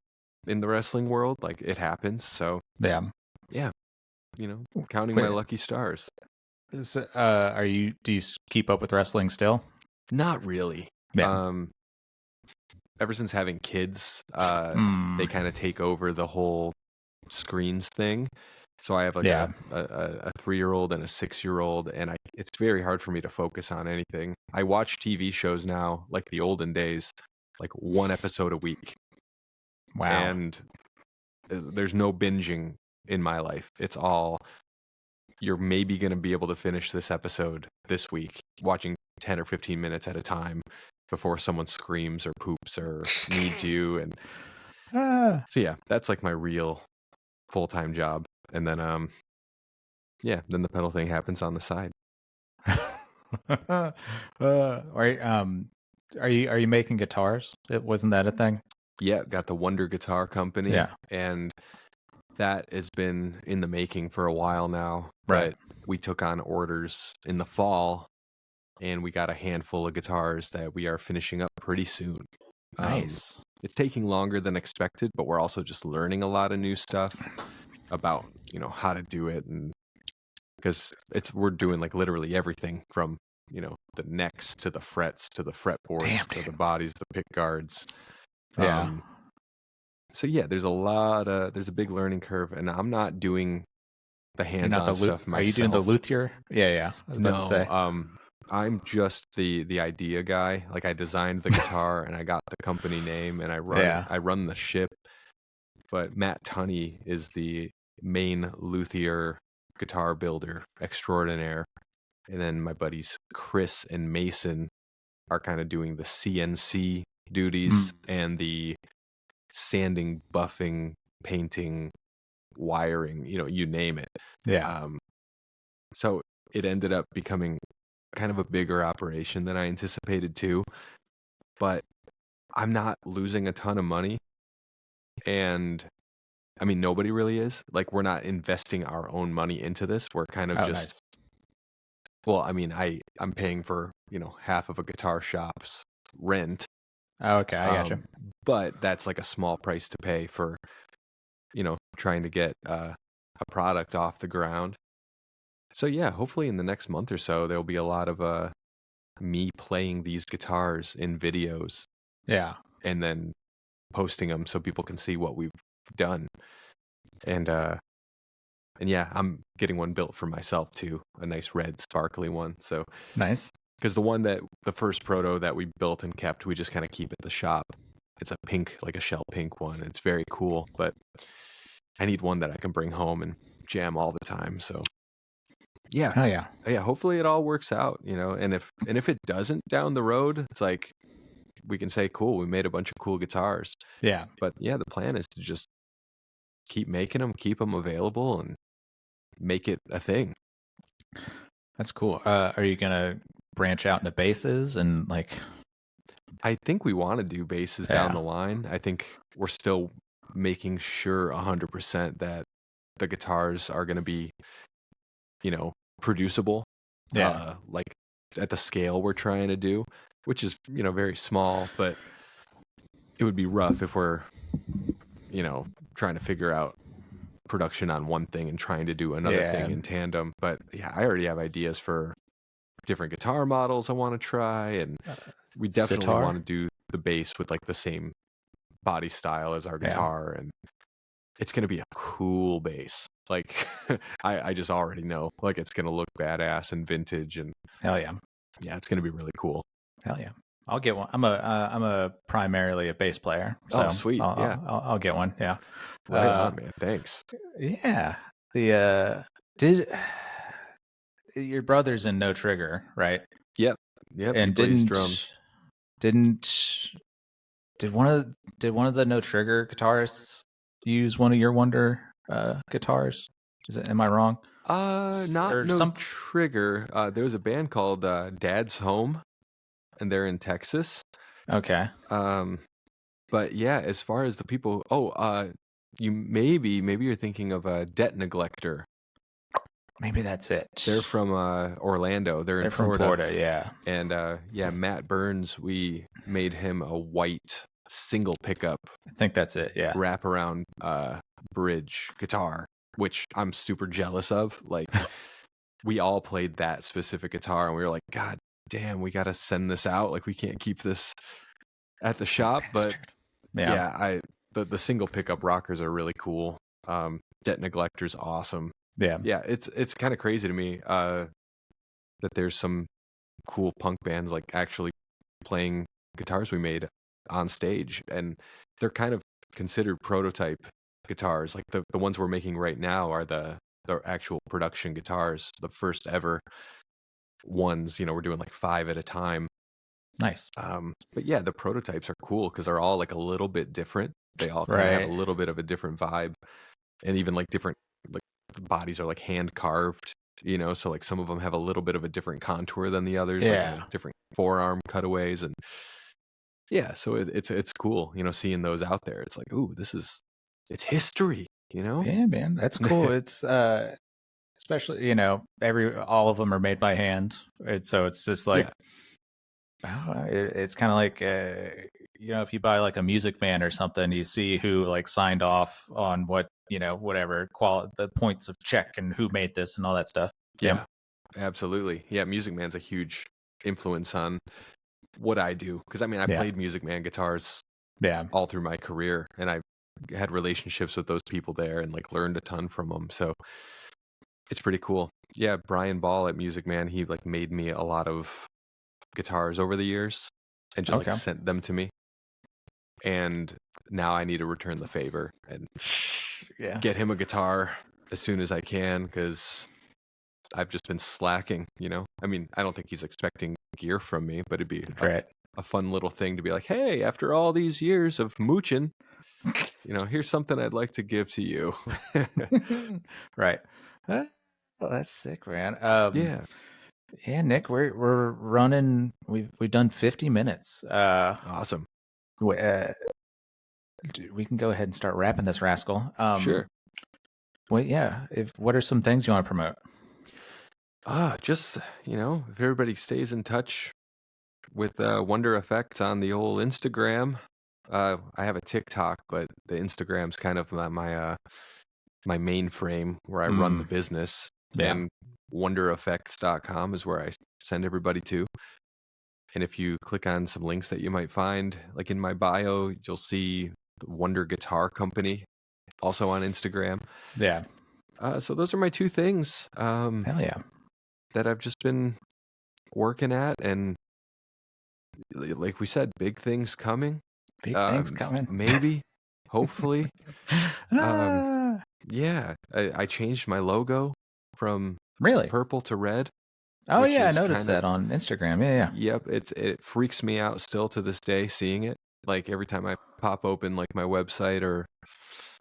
in the wrestling world. Like it happens. So Yeah. counting my lucky stars. Do you keep up with wrestling still? Not really. Yeah. Ever since having kids, they kind of take over the whole screens thing. So I have like a 3-year-old and a 6-year-old, and it's very hard for me to focus on anything. I watch TV shows now, like the olden days, like one episode a week. Wow. And there's no binging in my life. It's all, you're maybe going to be able to finish this episode this week, watching 10 or 15 minutes at a time before someone screams or poops or needs you. And so yeah, that's like my real full-time job. And then then the pedal thing happens on the side. Are you making guitars? Wasn't that a thing? Yeah, got the Wonder Guitar Company. Yeah. And that has been in the making for a while now. Right. But we took on orders in the fall, and we got a handful of guitars that we are finishing up pretty soon. Nice. It's taking longer than expected, but we're also just learning a lot of new stuff about how to do it, and because we're doing like literally everything from the necks to the frets to the fretboards to the bodies, the pick guards. Yeah. So yeah, there's a big learning curve, and I'm not doing the hands-on stuff myself. Are you doing the luthier? Yeah. I was about to say. I'm just the idea guy. Like I designed the guitar and I got the company name and I run the ship. But Matt Tunney is the main luthier guitar builder extraordinaire. And then my buddies Chris and Mason are kind of doing the CNC duties and the sanding, buffing, painting, wiring, you name it. Yeah. So it ended up becoming kind of a bigger operation than I anticipated too. But I'm not losing a ton of money. And I mean, nobody really is. Like, we're not investing our own money into this. We're kind of nice. Well, I mean, I'm paying for, half of a guitar shop's rent. Oh, okay, I gotcha. But that's like a small price to pay for, trying to get a product off the ground. So yeah, hopefully in the next month or so, there'll be a lot of me playing these guitars in videos. Yeah. And then posting them so people can see what we've done. And yeah, I'm getting one built for myself too, a nice red sparkly one. So nice. Because the first proto that we built and kept, we just kind of keep at the shop. It's a pink, like a shell pink one. It's very cool, but I need one that I can bring home and jam all the time. So yeah. Oh yeah. Yeah, hopefully it all works out, and if it doesn't down the road, it's like we can say, cool, we made a bunch of cool guitars. Yeah. But yeah, the plan is to just keep making them, keep them available, and make it a thing. That's cool. Are you gonna branch out into basses and like? I think we want to do basses down the line. I think we're still making sure 100% that the guitars are going to be, producible. Yeah. Like at the scale we're trying to do, which is, very small, but it would be rough if we're, trying to figure out production on one thing and trying to do another thing in tandem. But yeah, I already have ideas for different guitar models I want to try, and we definitely want to do the bass with like the same body style as our guitar, and it's gonna be a cool bass. Like I just already know, like it's gonna look badass and vintage, and hell yeah, it's gonna be really cool. Hell yeah. I'll get one. I'm a primarily a bass player. So sweet. I'll get one. Yeah. Right on, man. Thanks. Yeah. Did your brother's in No Trigger, right? Yep. And plays drums. Did one of the No Trigger guitarists use one of your Wonder guitars? Am I wrong? Not Trigger. There was a band called Dad's Home, and they're in Texas. Okay. But yeah, as far as the people, you maybe you're thinking of a Debt Neglector. Maybe that's it. They're from Orlando. They're from Florida, yeah. And Matt Burns, we made him a white single pickup. I think that's it, yeah. Wraparound bridge guitar, which I'm super jealous of. Like, we all played that specific guitar, and we were like, God damn, we got to send this out. Like, we can't keep this at the shop. But the single pickup rockers are really cool. Debt Neglector's awesome. Yeah, it's kind of crazy to me that there's some cool punk bands like actually playing guitars we made on stage, and they're kind of considered prototype guitars. Like the ones we're making right now are the actual production guitars, the first ever ones. We're doing like 5 at a time. Nice. But yeah, the prototypes are cool because they're all like a little bit different. They all kind of have a little bit of a different vibe, and even like different, like the bodies are like hand carved, so like some of them have a little bit of a different contour than the others, like different forearm cutaways, and so it's cool, seeing those out there. It's like, ooh, it's history, Yeah, man, that's cool. It's especially all of them are made by hand, and so it's just like it's kind of like if you buy like a Music Man or something, you see who like signed off on what whatever the points of check and who made this and all that stuff. Yeah, absolutely. Yeah, Music Man's a huge influence on what I do, because I mean I played Music Man guitars all through my career, and I had relationships with those people there and like learned a ton from them, so it's pretty cool. Yeah, Brian Ball at Music Man, he like made me a lot of guitars over the years and just like sent them to me, and now I need to return the favor and get him a guitar as soon as I can, because I've just been slacking. I mean, I don't think he's expecting gear from me, but it'd be a fun little thing to be like, hey, after all these years of mooching, here's something I'd like to give to you. Right. Well, that's sick, man. Yeah, Nick, we're running. We've done 50 minutes. Awesome. We can go ahead and start wrapping this rascal. Sure. Well, yeah. What are some things you want to promote? Just if everybody stays in touch with Wonder Effects on the old Instagram. I have a TikTok, but the Instagram's kind of my mainframe where I run the business. And wondereffects.com is where I send everybody to. And if you click on some links that you might find, like in my bio, you'll see the Wonder Guitar Company, also on Instagram. Yeah. So those are my 2 things. Hell yeah. That I've just been working at, and like we said, big things coming. Big things coming. Maybe, hopefully. Yeah, I changed my logo from purple to red. Oh yeah, I noticed that on Instagram. Yeah. Yep, it freaks me out still to this day seeing it. Like every time I pop open like my website or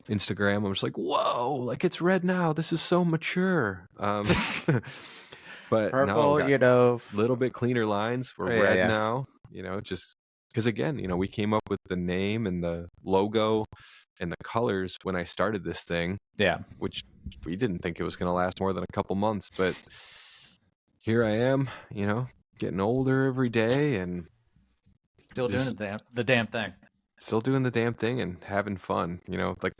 Instagram, I'm just like, whoa, like it's red now. This is so mature. But purple, no, little bit cleaner lines. We're red now. Just because again, we came up with the name and the logo and the colors when I started this thing. Yeah. Which we didn't think it was going to last more than a couple months, but here I am, getting older every day and still doing the damn thing. Still doing the damn thing and having fun, like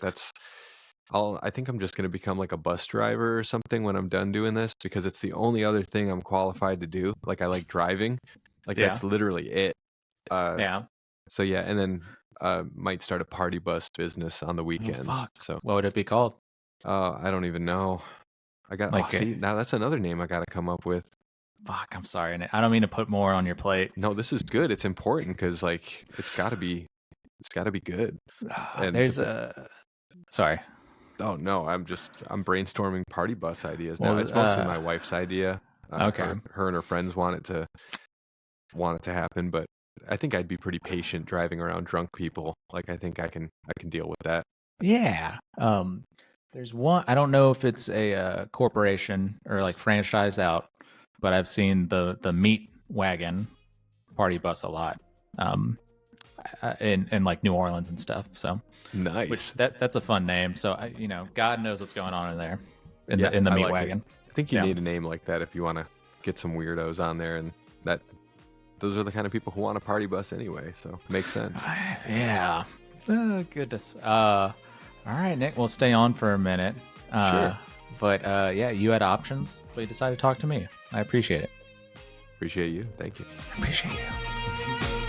I think I'm just going to become like a bus driver or something when I'm done doing this, because it's the only other thing I'm qualified to do. Like I like driving. Like Yeah. that's literally it. Yeah. So yeah, and then might start a party bus business on the Oh, weekends. fuck. So What would it be called? I don't even know. Like, See, now that's another name I got to come up with. fuck, I'm sorry, Nick. I don't mean to put more on your plate. No, this is good. It's important because like it's got to be good. And There's a. Sorry. oh no, I'm brainstorming party bus ideas now. Well, It's mostly my wife's idea. Okay. Her and her friends want it to happen, but I think I'd be pretty patient driving around drunk people. Like I think I can deal with that. Yeah. There's one. I don't know if it's a corporation or like franchised out, but I've seen the meat wagon party bus a lot. In like New Orleans and stuff. So Nice. which that's a fun name. So God knows what's going on in there in Yeah, the I meat like it. wagon. I think you Yeah. need a name like that if you want to get some weirdos on there, and those are the kind of people who want a party bus anyway. So makes sense. Yeah. Goodness. All right, Nick. We'll stay on for a minute. Sure. But yeah, you had options, but you decided to talk to me. I appreciate it. Appreciate you. Thank you. I appreciate you.